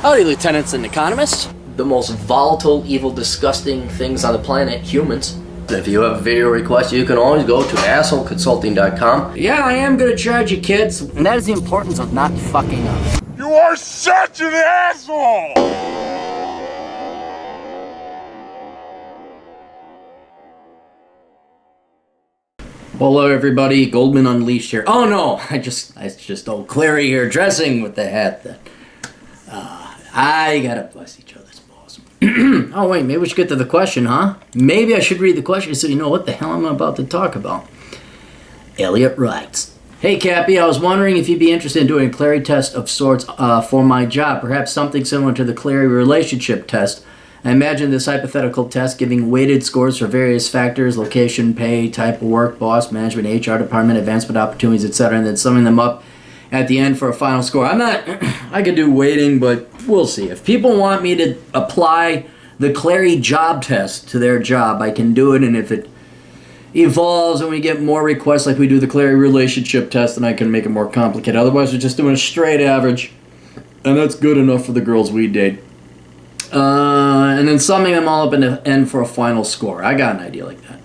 Howdy, lieutenants and economists. The most volatile, evil, disgusting things on the planet, humans. If you have a video request, you can always go to assholeconsulting.com. Yeah, I am gonna charge you, kids. And that is the importance of not fucking up. You are such an asshole! Hello everybody, Goldman Unleashed here. Oh no, I just old Clarey here dressing with the hat that I gotta bless each other's balls. Oh wait, maybe we should get to the question, huh? Maybe I should read the question so you know what the hell I'm about to talk about. Elliot writes, "Hey Cappy, I was wondering if you'd be interested in doing a Clarey test of sorts for my job, perhaps something similar to the Clarey relationship test. I imagine this hypothetical test giving weighted scores for various factors, location, pay, type of work, boss, management, HR department, advancement opportunities, etc., and then summing them up at the end for a final score." I could do weighting, but we'll see. If people want me to apply the Clarey Job Test to their job, I can do it, and if it evolves and we get more requests like we do the Clarey relationship test, then I can make it more complicated. Otherwise, we're just doing a straight average, and that's good enough for the girls we date. And then summing them all up in the end for a final score. I got an idea like that.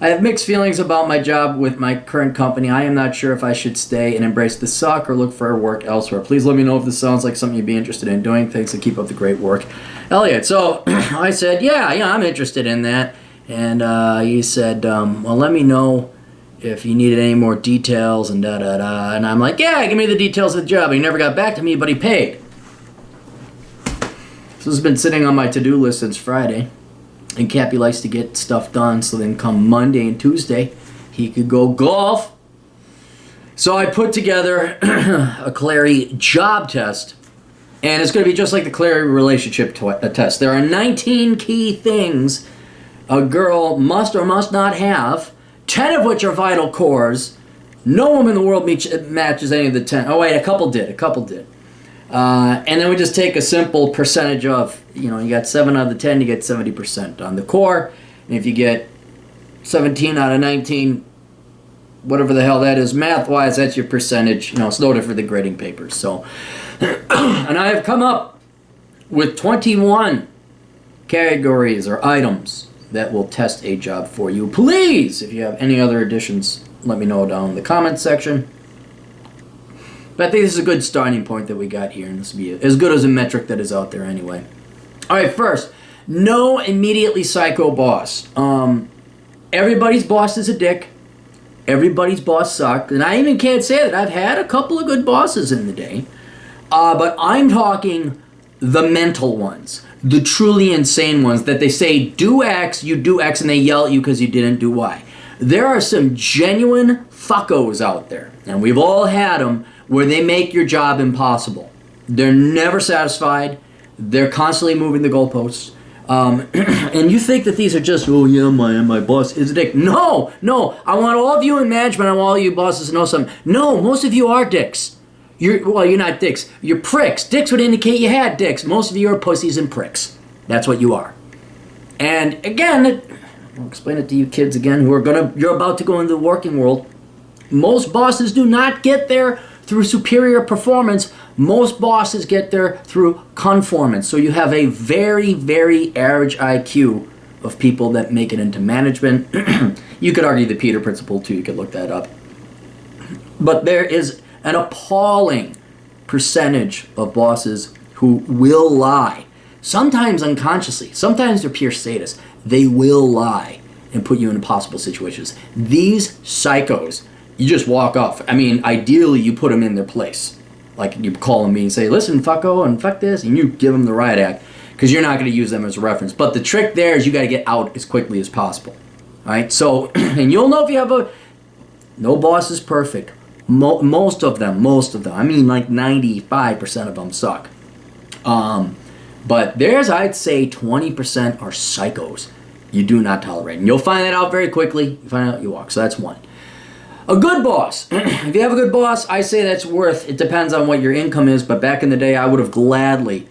I have mixed feelings about my job with my current company. I am not sure if I should stay and embrace the suck or look for work elsewhere. Please let me know if this sounds like something you'd be interested in doing. Thanks and keep up the great work, Elliot. So I said, yeah, I'm interested in that. And he said, well, let me know if you needed any more details and da-da-da. And I'm like, yeah, give me the details of the job. He never got back to me, but he paid. So this has been sitting on my to-do list since Friday. And Cappy likes to get stuff done, so then come Monday and Tuesday, he could go golf. So I put together a Clarey Job Test, and it's going to be just like the Clarey relationship test. There are 19 key things a girl must or must not have, 10 of which are vital cores. No woman in the world matches any of the 10. Oh wait, a couple did. And then we just take a simple percentage of, you got 7 out of the 10, you get 70% on the core. And if you get 17 out of 19, whatever the hell that is, math-wise, that's your percentage. It's no different for the grading papers. So, and I have come up with 21 categories or items that will test a job for you. Please, if you have any other additions, let me know down in the comments section. But I think this is a good starting point that we got here, and this will be as good as a metric that is out there anyway. All right, first, no immediately psycho boss. Everybody's boss is a dick. Everybody's boss sucks. And I even can't say that. I've had a couple of good bosses in the day. But I'm talking the mental ones, the truly insane ones that they say, do X, you do X, and they yell at you because you didn't do Y. There are some genuine fuckos out there, and we've all had them, where they make your job impossible. They're never satisfied. They're constantly moving the goalposts. And you think that these are just, oh yeah, my boss is a dick. No. I want all of you in management, I want all you bosses to know something. No, most of you are dicks. You're not dicks. You're pricks. Dicks would indicate you had dicks. Most of you are pussies and pricks. That's what you are. And again, I'll explain it to you kids again you're about to go into the working world. Most bosses do not get there through superior performance. Most bosses get there through conformance. So you have a very, very average IQ of people that make it into management. You could argue the Peter Principle too. You could look that up. But there is an appalling percentage of bosses who will lie. Sometimes unconsciously. Sometimes they're pure sadists. They will lie and put you in impossible situations. These psychos, you just walk off. I mean, ideally, you put them in their place. Like, you call them and say, listen, fucko, and fuck this, and you give them the riot act, because you're not going to use them as a reference. But the trick there is you got to get out as quickly as possible. All right? So, and you'll know if you have no boss is perfect. Most of them, I mean, like 95% of them suck. But there's, I'd say, 20% are psychos you do not tolerate. And you'll find that out very quickly. You find out, you walk. So that's one. A good boss. If you have a good boss, I say that's it depends on what your income is, but back in the day, I would have gladly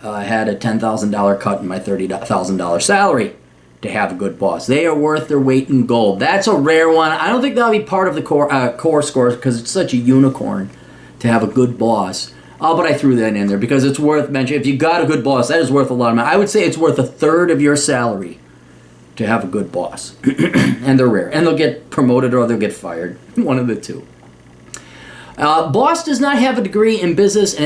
had a $10,000 cut in my $30,000 salary to have a good boss. They are worth their weight in gold. That's a rare one. I don't think that'll be part of the core scores because it's such a unicorn to have a good boss. Oh, but I threw that in there because it's worth mentioning. If you got a good boss, that is worth a lot of money. I would say it's worth a third of your salary to have a good boss. And they're rare. And they'll get promoted or they'll get fired. One of the two. Boss does not have a degree in business or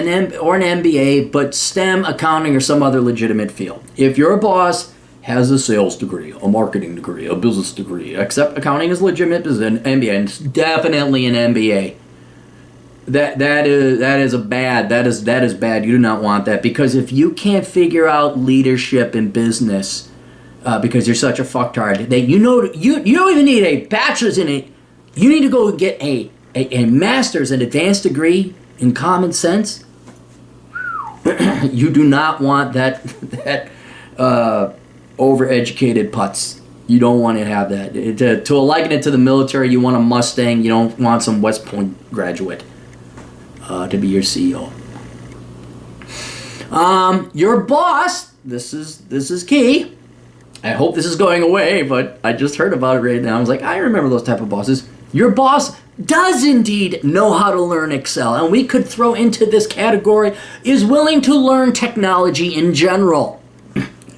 an MBA, but STEM, accounting, or some other legitimate field. If your boss has a sales degree, a marketing degree, a business degree, except accounting is legitimate, is an MBA, and it's definitely an MBA. That is bad. You do not want that, because if you can't figure out leadership in business, because you're such a fucktard, that you don't even need a bachelor's in it. You need to go get a master's, an advanced degree in common sense. You do not want that overeducated putz. You don't want to have that. To liken it to the military, you want a Mustang. You don't want some West Point graduate to be your CEO. Your boss. This is key. I hope this is going away, but I just heard about it right now. I was like, I remember those type of bosses. Your boss does indeed know how to learn Excel, and we could throw into this category, is willing to learn technology in general.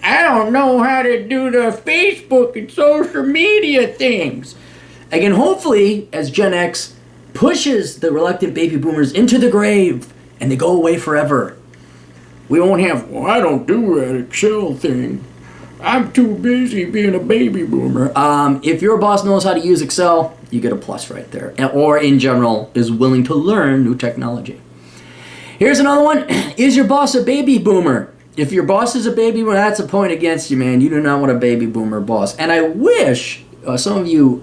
I don't know how to do the Facebook and social media things. Again, hopefully, as Gen X pushes the reluctant baby boomers into the grave, and they go away forever, we won't have, well, I don't do that Excel thing. I'm too busy being a baby boomer. If your boss knows how to use Excel, you get a plus right there. Or in general, is willing to learn new technology. Here's another one. Is your boss a baby boomer? If your boss is a baby boomer, that's a point against you, man. You do not want a baby boomer boss. And I wish some of you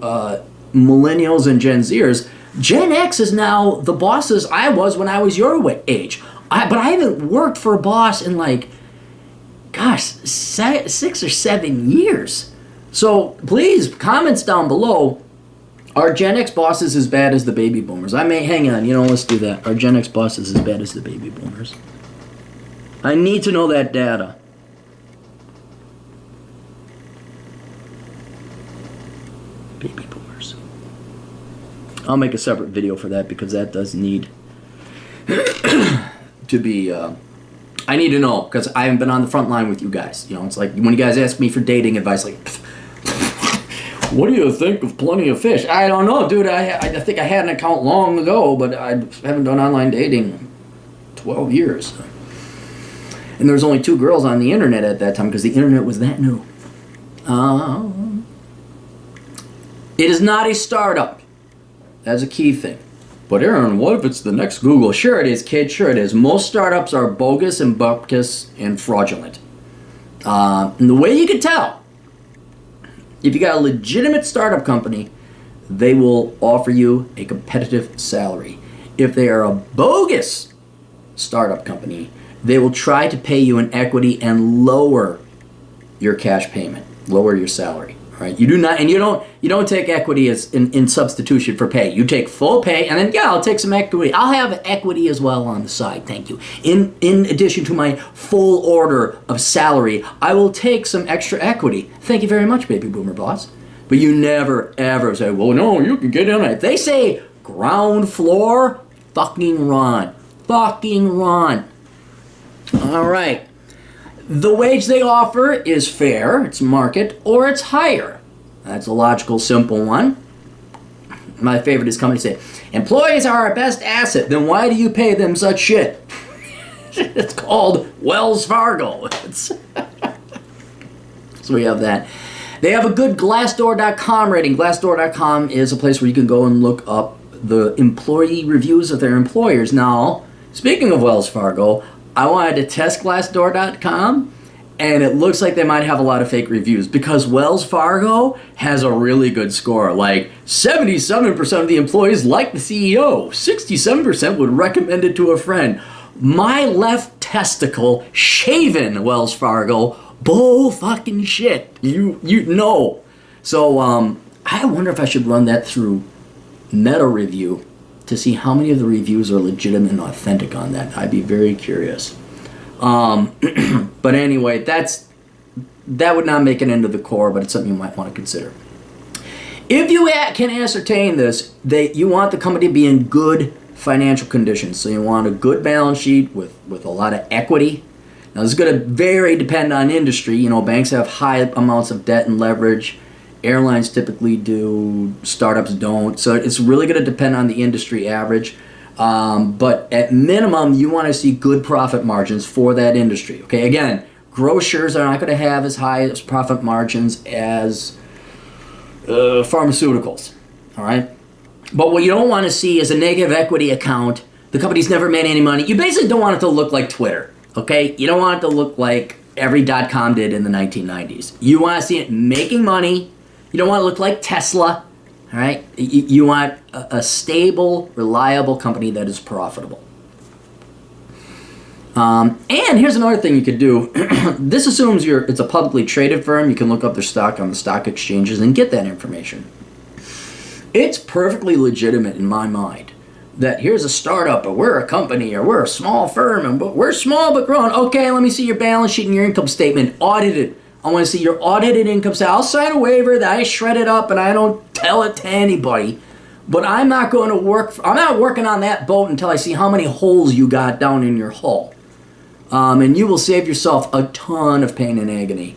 millennials and Gen Zers, Gen X is now the bosses I was when I was your age. But I haven't worked for a boss in like, gosh, 6 or 7 years. So please, comments down below. Are Gen X bosses as bad as the baby boomers? Hang on, let's do that. Are Gen X bosses as bad as the baby boomers? I need to know that data. Baby boomers. I'll make a separate video for that because that does need to be... I need to know because I haven't been on the front line with you guys. It's like when you guys ask me for dating advice, like, what do you think of Plenty of Fish? I don't know, dude. I think I had an account long ago, but I haven't done online dating in 12 years. And there was only 2 girls on the internet at that time because the internet was that new. It is not a startup. That's a key thing. But Aaron, what if it's the next Google? Sure it is, kid. Sure it is. Most startups are bogus and bupkis and fraudulent. And the way you can tell, if you got a legitimate startup company, they will offer you a competitive salary. If they are a bogus startup company, they will try to pay you in equity and lower your cash payment, lower your salary. Right? You do not, and you don't take equity as in substitution for pay. You take full pay, and then I'll take some equity. I'll have equity as well on the side. Thank you. In addition to my full order of salary, I will take some extra equity. Thank you very much, baby boomer boss. But you never ever say, well, no, you can get in it. If they say ground floor, fucking run, fucking run. All right. The wage they offer is fair, it's market, or it's higher. That's a logical, simple one. My favorite is companies say, employees are our best asset, then why do you pay them such shit? It's called Wells Fargo. So we have that. They have a good Glassdoor.com rating. Glassdoor.com is a place where you can go and look up the employee reviews of their employers. Now, speaking of Wells Fargo, I wanted to test Glassdoor.com, and it looks like they might have a lot of fake reviews because Wells Fargo has a really good score. Like 77% of the employees like the CEO, 67% would recommend it to a friend. My left testicle shaven Wells Fargo, bull fucking shit. You know. So I wonder if I should run that through Meta Review to see how many of the reviews are legitimate and authentic on that. I'd be very curious. But anyway, that would not make it into the core, but it's something you might want to consider. If you can ascertain this, that you want the company to be in good financial conditions. So you want a good balance sheet with a lot of equity. Now, this is going to vary, depend on industry. You know, banks have high amounts of debt and leverage. Airlines typically do. Startups don't. So it's really going to depend on the industry average. But at minimum, you want to see good profit margins for that industry. Okay, again, grocers are not going to have as high as profit margins as pharmaceuticals. All right? But what you don't want to see is a negative equity account. The company's never made any money. You basically don't want it to look like Twitter. Okay? You don't want it to look like every .com did in the 1990s. You want to see it making money. You don't want to look like Tesla. All right? You want a stable, reliable company that is profitable. And here's another thing you could do. This assumes it's a publicly traded firm. You can look up their stock on the stock exchanges and get that information. It's perfectly legitimate in my mind that here's a startup, or we're a company, or we're a small firm, but we're small but growing. Okay, let me see your balance sheet and your income statement audited. I want to see your audited income statement. I'll sign a waiver that I shred it up and I don't tell it to anybody. But I'm not going to I'm not working on that boat until I see how many holes you got down in your hull. And you will save yourself a ton of pain and agony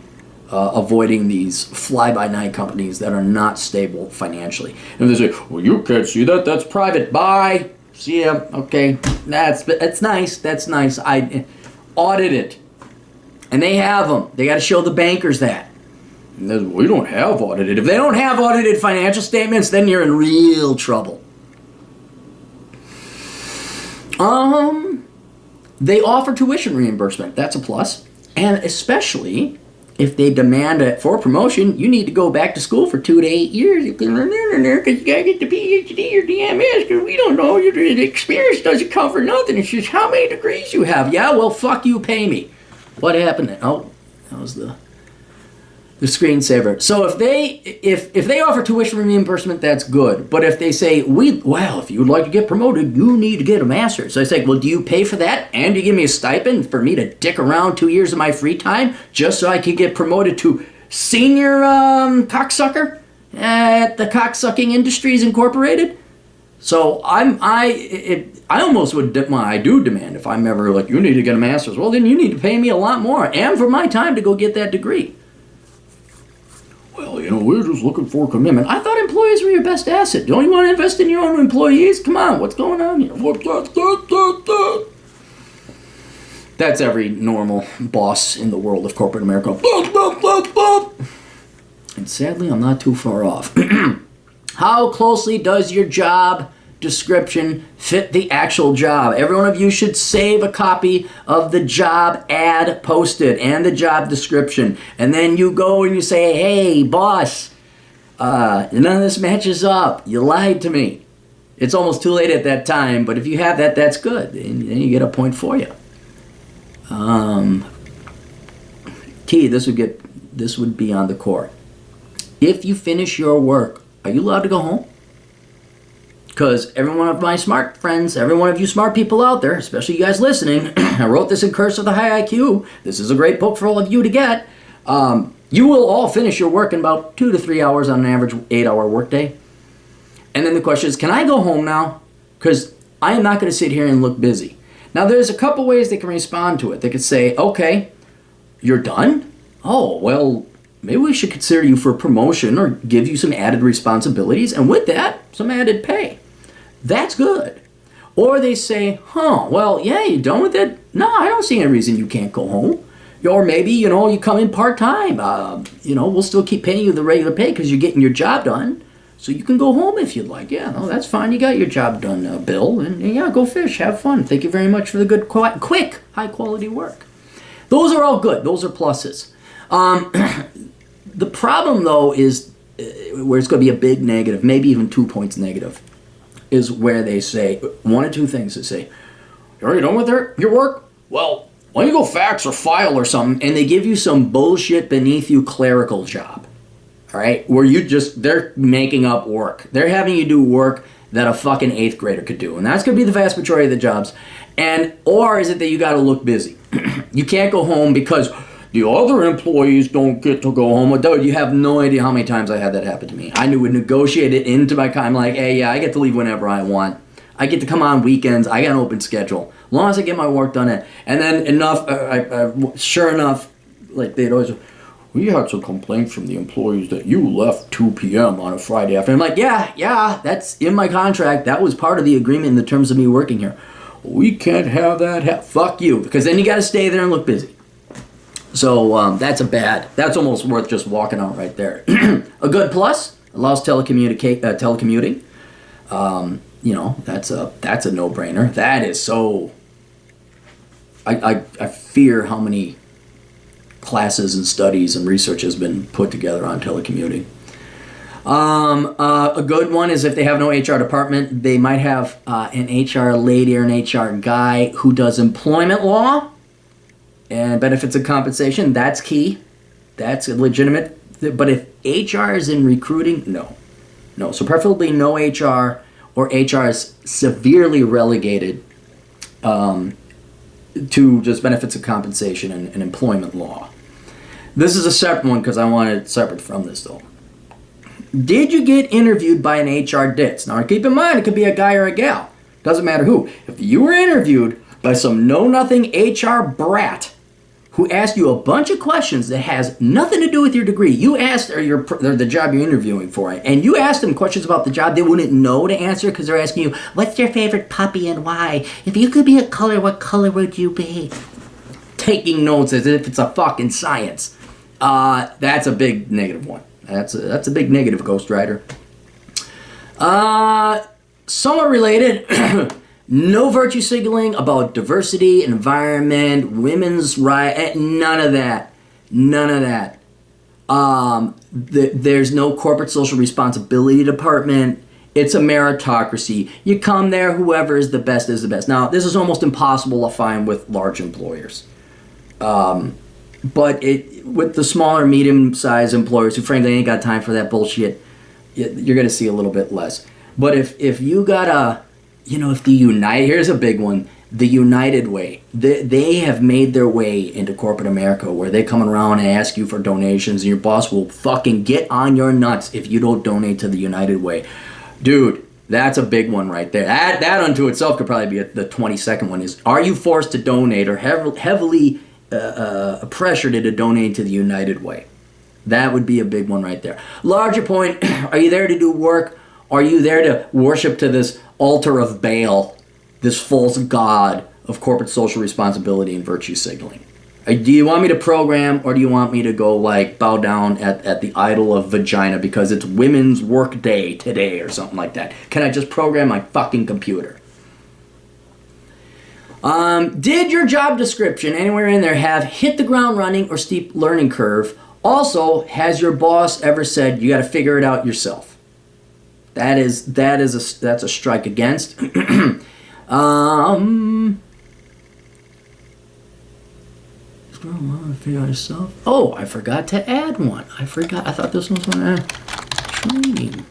avoiding these fly-by-night companies that are not stable financially. And they say, well, you can't see that. That's private. Bye. See ya. Okay. That's nice. That's nice. I audit it. And they have them. They got to show the bankers that. And we don't have audited. If they don't have audited financial statements, then you're in real trouble. They offer tuition reimbursement. That's a plus. And especially if they demand it for promotion, you need to go back to school for 2 to 8 years. You can learn there because you got to get the PhD or the MS because we don't know. The experience doesn't count for nothing. It's just how many degrees you have. Yeah, well, fuck you, pay me. What happened? Oh, that was the screensaver. So if they offer tuition reimbursement, that's good. But if they say, if you would like to get promoted, you need to get a master's. So I say, well, do you pay for that? And you give me a stipend for me to dick around 2 years of my free time just so I could get promoted to senior cocksucker at the Cocksucking Industries Incorporated? So I almost would, I do demand if I'm ever like, you need to get a master's. Well, then you need to pay me a lot more and for my time to go get that degree. Well, we're just looking for commitment. I thought employees were your best asset. Don't you want to invest in your own employees? Come on, what's going on here? That's every normal boss in the world of corporate America. And sadly, I'm not too far off. How closely does your job description fit the actual job? Every one of you should save a copy of the job ad posted and the job description. And then you go and you say, hey, boss, none of this matches up. You lied to me. It's almost too late at that time, but if you have that, that's good. And then you get a point for you. This would be on the core. If you finish your work, are you allowed to go home? Because every one of my smart friends, every one of you smart people out there, especially you guys listening, I wrote this in Curse of the High IQ. This is a great book for all of you to get. You will all finish your work in about 2 to 3 hours on an average 8-hour workday. And then the question is, can I go home now? Because I am not going to sit here and look busy. Now, there's a couple ways they can respond to it. They could say, okay, you're done? Oh, well, maybe we should consider you for promotion or give you some added responsibilities, and with that, some added pay. That's good. Or they say, well, yeah, you done with it? No, I don't see any reason you can't go home. Or maybe, you come in part-time. We'll still keep paying you the regular pay because you're getting your job done. So you can go home if you'd like. Yeah, no, that's fine. You got your job done, Bill. And yeah, go fish. Have fun. Thank you very much for the good, quick, high-quality work. Those are all good. Those are pluses. The problem, though, is where it's going to be a big negative, maybe even 2 points negative, is where they say, one or two things. They say, are you done with your work? Well, why don't you go fax or file or something, and they give you some bullshit beneath you clerical job, all right, where they're making up work. They're having you do work that a fucking 8th grader could do, and that's going to be the vast majority of the jobs. Or is it that you got to look busy? You can't go home because the other employees don't get to go home. Dude, you have no idea how many times I had that happen to me. I would negotiate it into my time, like, hey, yeah, I get to leave whenever I want. I get to come on weekends. I got an open schedule. As long as I get my work done, and then sure enough, like they'd always, we had some complaints from the employees that you left 2 p.m. on a Friday afternoon. I'm like, yeah, that's in my contract. That was part of the agreement in the terms of me working here. We can't have that. Fuck you, because then you got to stay there and look busy. So that's almost worth just walking out right there. A good plus, allows telecommuting. That's a no-brainer. That is so. I fear how many classes and studies and research has been put together on telecommuting. A good one is if they have no HR department, they might have an HR lady or an HR guy who does employment law and benefits and compensation. That's key. That's legitimate. But if HR is in recruiting, no. So preferably no HR, or HR is severely relegated to just benefits and compensation and employment law. This is a separate one because I want it separate from this though. Did you get interviewed by an HR ditz? Now keep in mind, it could be a guy or a gal. Doesn't matter who. If you were interviewed by some know-nothing HR brat who asked you a bunch of questions that has nothing to do with your degree, you asked, or the job you're interviewing for, and you asked them questions about the job they wouldn't know to answer because they're asking you, what's your favorite puppy and why? If you could be a color, what color would you be? Taking notes as if it's a fucking science. That's a big negative one. That's a big negative, Ghost Rider. Somewhat related, no virtue signaling about diversity, environment, women's rights, none of that. There's no corporate social responsibility department. It's a meritocracy. You come there, whoever is the best is the best. Now, this is almost impossible to find with large employers. But with the smaller, medium-sized employers who frankly ain't got time for that bullshit, you're going to see a little bit less. But if you got if the here's a big one, the United Way, they have made their way into corporate America where they come around and ask you for donations and your boss will fucking get on your nuts if you don't donate to the United Way. Dude, that's a big one right there. That unto itself could probably be the 22nd one is, are you forced to donate or heavily pressured into donating to the United Way? That would be a big one right there. Larger point, are you there to do work? Are you there to worship to this altar of Baal, this false god of corporate social responsibility and virtue signaling? Do you want me to program, or do you want me to go bow down at the idol of vagina because it's women's work day today or something like that? Can I just program my fucking computer? Did your job description anywhere in there have hit the ground running or steep learning curve? Also, has your boss ever said you got to figure it out yourself? That's a strike against. Figure out yourself. Oh, I forgot to add one. I thought this was one. Training.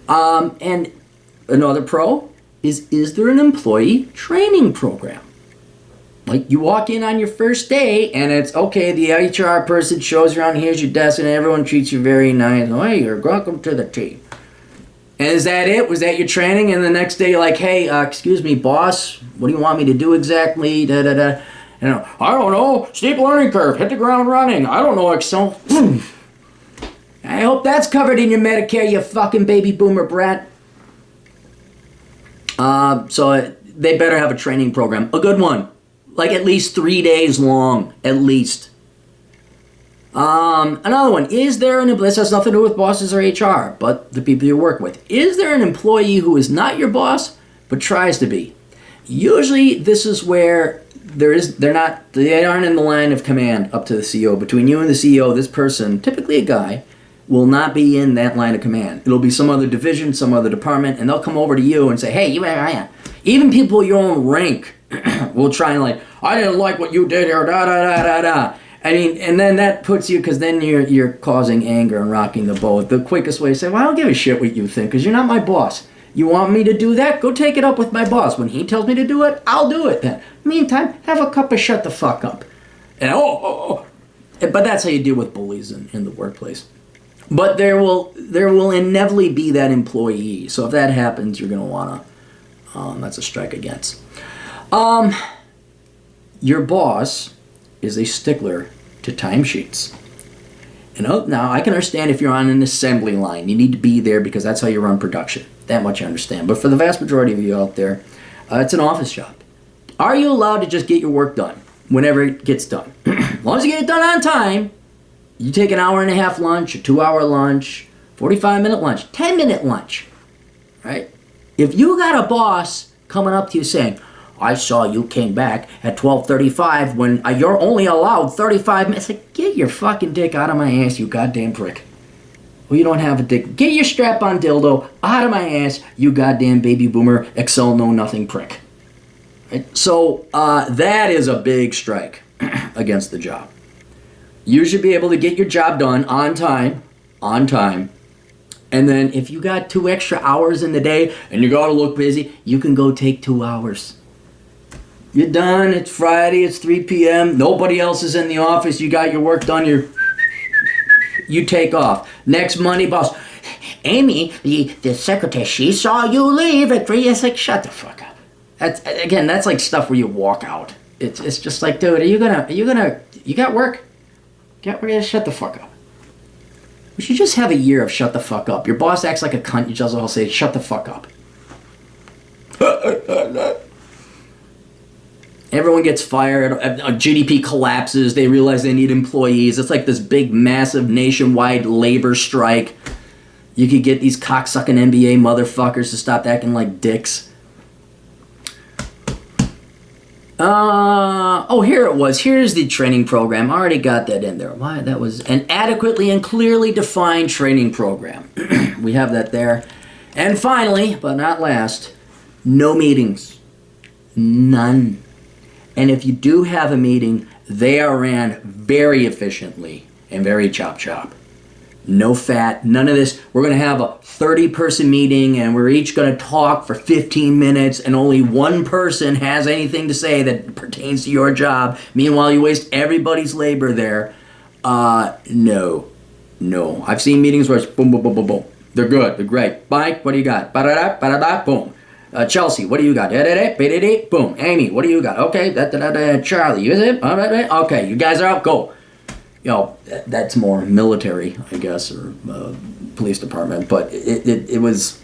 And another pro is there an employee training program? Like you walk in on your first day and it's okay, the HR person shows you around, here's your desk, and everyone treats you very nice. Oh, hey, you're welcome to the team. And is that it? Was that your training? And the next day you're like, hey, excuse me, boss, what do you want me to do exactly? I don't know, steep learning curve, hit the ground running. I don't know Excel. I hope that's covered in your Medicare, you fucking baby boomer brat. So they better have a training program, a good one. Like at least 3 days long, at least. Another one, this has nothing to do with bosses or HR, but the people you work with. Is there an employee who is not your boss, but tries to be? Usually this is where they aren't in the line of command up to the CEO. Between you and the CEO, this person, typically a guy, will not be in that line of command. It'll be some other division, some other department, and they'll come over to you and say, hey, you are. Even people your own rank will try and I didn't like what you did here, da. I mean, and then that puts you, because then you're causing anger and rocking the boat. The quickest way to say, well, I don't give a shit what you think, because you're not my boss. You want me to do that? Go take it up with my boss. When he tells me to do it, I'll do it then. Meantime, have a cup of shut the fuck up. And but that's how you deal with bullies in the workplace. But there will inevitably be that employee. So if that happens, you're going to want to, that's a strike against. Your boss is a stickler to timesheets. And now I can understand if you're on an assembly line, you need to be there because that's how you run production. That much I understand. But for the vast majority of you out there, it's an office job. Are you allowed to just get your work done whenever it gets done? As long as you get it done on time, you take an hour and a half lunch, a 2-hour lunch, 45-minute lunch, 10-minute lunch, right? If you got a boss coming up to you saying, I saw you came back at 12:35 when you're only allowed 35 minutes. Like, get your fucking dick out of my ass, you goddamn prick. Well, you don't have a dick. Get your strap-on dildo out of my ass, you goddamn baby boomer, Excel know-nothing prick. Right? So that is a big strike against the job. You should be able to get your job done on time. And then if you got 2 extra hours in the day and you gotta look busy, you can go take 2 hours. You're done, it's Friday, it's 3 p.m., nobody else is in the office, you got your work done, you take off. Next Monday, boss, Amy, the secretary, she saw you leave at 3. It's like, shut the fuck up. That's like stuff where you walk out. It's just like, dude, you got work? Shut the fuck up. We should just have a year of shut the fuck up. Your boss acts like a cunt, you just all say, shut the fuck up. Everyone gets fired, GDP collapses, they realize they need employees. It's like this big, massive, nationwide labor strike. You could get these cocksucking NBA motherfuckers to stop acting like dicks. Here it was. Here's the training program. I already got that in there. Why? That was an adequately and clearly defined training program. We have that there. And finally, but not last, no meetings. None. And if you do have a meeting, they are ran very efficiently and very chop. No fat, none of this. We're going to have a 30-person meeting and we're each going to talk for 15 minutes and only one person has anything to say that pertains to your job. Meanwhile, you waste everybody's labor there. No. I've seen meetings where it's boom, boom, boom, boom, boom. They're good. They're great. Mike, what do you got? Ba-da-da, ba-da-da, boom. Chelsea, what do you got? Boom. Amy, what do you got? Okay, Charlie, is it? Okay, you guys are out. Go. You know, that's more military, I guess, or police department. But it was.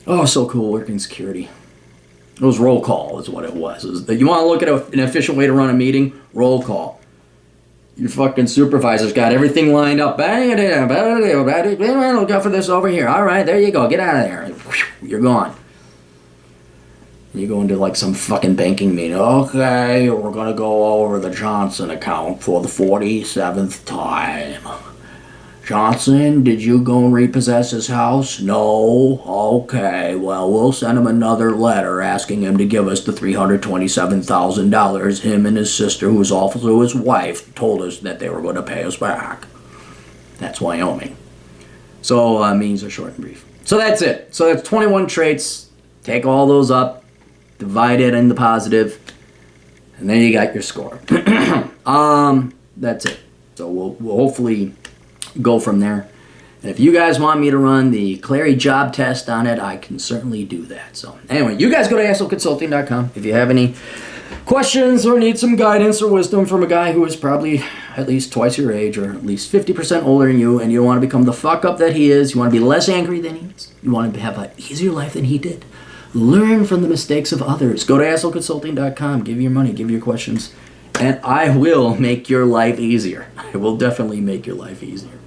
Oh, so cool working security. It was roll call, is what it was. You want to look at an efficient way to run a meeting? Roll call. Your fucking supervisor's got everything lined up. Bang it, we'll go for this over here. All right, there you go. Get out of there. You're gone. You go into like some fucking banking meeting. Okay, we're going to go over the Johnson account for the 47th time. Johnson, did you go and repossess his house? No. Okay, well, we'll send him another letter asking him to give us the $327,000 him and his sister, who was also his wife, told us that they were going to pay us back. That's Wyoming. So, means are short and brief. So that's it. So that's 21 traits. Take all those up, divide it into positive, and then you got your score. That's it. So we'll hopefully go from there. And if you guys want me to run the Clarey Job Test on it, I can certainly do that. So anyway, you guys go to assholeconsulting.com if you have any questions or need some guidance or wisdom from a guy who is probably at least twice your age or at least 50% older than you, and you want to become the fuck up that he is. You want to be less angry than he is. You want to have an easier life than he did. Learn from the mistakes of others. Go to assholeconsulting.com. Give your money. Give your questions. And I will make your life easier. I will definitely make your life easier.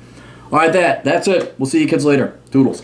All right, that's it. We'll see you kids later. Toodles.